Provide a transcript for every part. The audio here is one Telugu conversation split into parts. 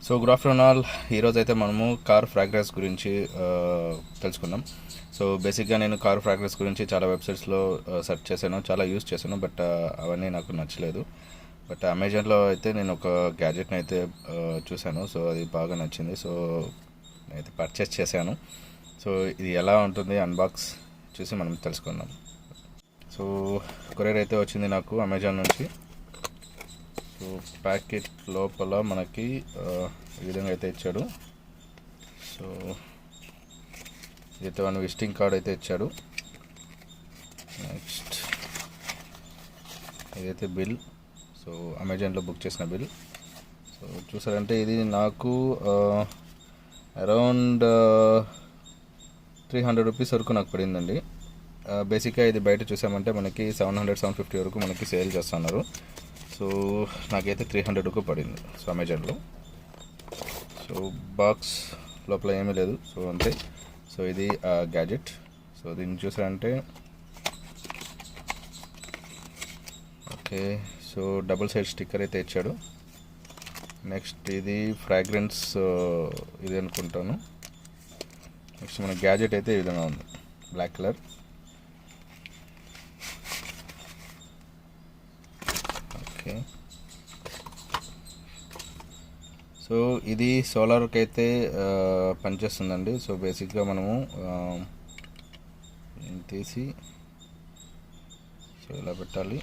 So good afternoon all. ఈరోజు అయితే మనము కార్ ఫ్రాగ్రెన్స్ గురించి తెలుసుకుందాం. సో బేసిక్గా నేను కార్ ఫ్రాగ్రెన్స్ గురించి చాలా వెబ్సైట్స్లో సెర్చ్ చేశాను, చాలా యూస్ చేశాను, బట్ అవన్నీ నాకు నచ్చలేదు. బట్ అమెజాన్లో అయితే నేను ఒక గ్యాజెట్ని అయితే చూశాను. సో అది బాగా నచ్చింది. సో నేనైతే పర్చేస్ చేశాను. సో ఇది ఎలా ఉంటుంది అన్బాక్స్ చూసి మనం తెలుసుకుందాం. సో కొరియర్ అయితే వచ్చింది నాకు అమెజాన్ నుంచి. సో ప్యాకెట్ లోపల మనకి ఈ విధంగా అయితే ఇచ్చాడు. సో ఇదైతే మన విజిటింగ్ కార్డ్ అయితే ఇచ్చాడు. నెక్స్ట్ ఇదైతే బిల్. సో అమెజాన్లో బుక్ చేసిన బిల్. సో చూసారంటే ఇది నాకు అరౌండ్ 300 రూపీస్ వరకు నాకు పడిందండి. బేసిక్గా ఇది బయట చూసామంటే మనకి 700-750 వరకు మనకి సేల్ చేస్తున్నారు. సో నాకైతే 300 రూపాయలు పడింది సో అమెజాన్లో. సో బాక్స్ లోపల ఏమీ లేదు. సో అంతే. సో ఇది గ్యాజెట్. సో దీన్ని చూసారంటే okay. So double side sticker అయితే ఇచ్చాడు. నెక్స్ట్ ఇది ఫ్రాగ్రెన్స్ ఇది అనుకుంటాను. నెక్స్ట్ మన గ్యాజెట్ అయితే ఈ విధంగా ఉంది, బ్లాక్ కలర్. ఓకే. సో ఇది సోలార్కి అయితే పనిచేస్తుందండి. సో బేసిక్గా మనము తీసి సో ఇలా పెట్టాలి.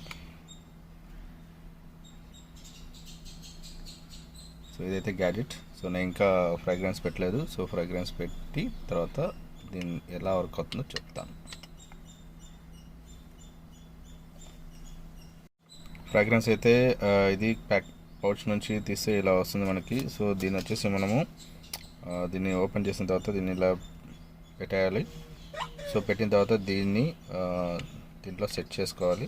సో ఇదైతే గ్యాజెట్. సో నేను ఇంకా ఫ్రాగ్రెన్స్ పెట్టలేదు. సో ఫ్రాగ్రెన్స్ పెట్టి తర్వాత దీన్ని ఎలా వర్క్ అవుతుందో చెప్తాను. ఫ్రాగ్రెన్స్ అయితే ఇది పౌచ్ నుంచి తీస్తే ఇలా వస్తుంది మనకి. సో దీన్ని వచ్చేసి మనము దీన్ని ఓపెన్ చేసిన తర్వాత దీన్ని ఇలా పెట్టేయాలి. సో పెట్టిన తర్వాత దీన్ని దీంట్లో సెట్ చేసుకోవాలి.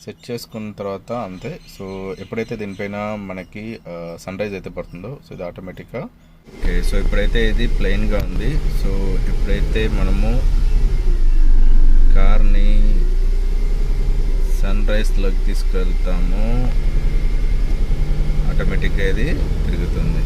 సెట్ చేసుకున్న తర్వాత అంతే. సో ఎప్పుడైతే దీనిపైన మనకి సన్ రైజ్ అయితే పడుతుందో సో ఇది ఆటోమేటిక్గా ఓకే. సో ఇప్పుడైతే ఇది ప్లెయిన్గా ఉంది. సో ఎప్పుడైతే మనము కార్ని సన్ రైజ్లోకి తీసుకెళ్తామో ఆటోమేటిక్గా ఇది తిరుగుతుంది.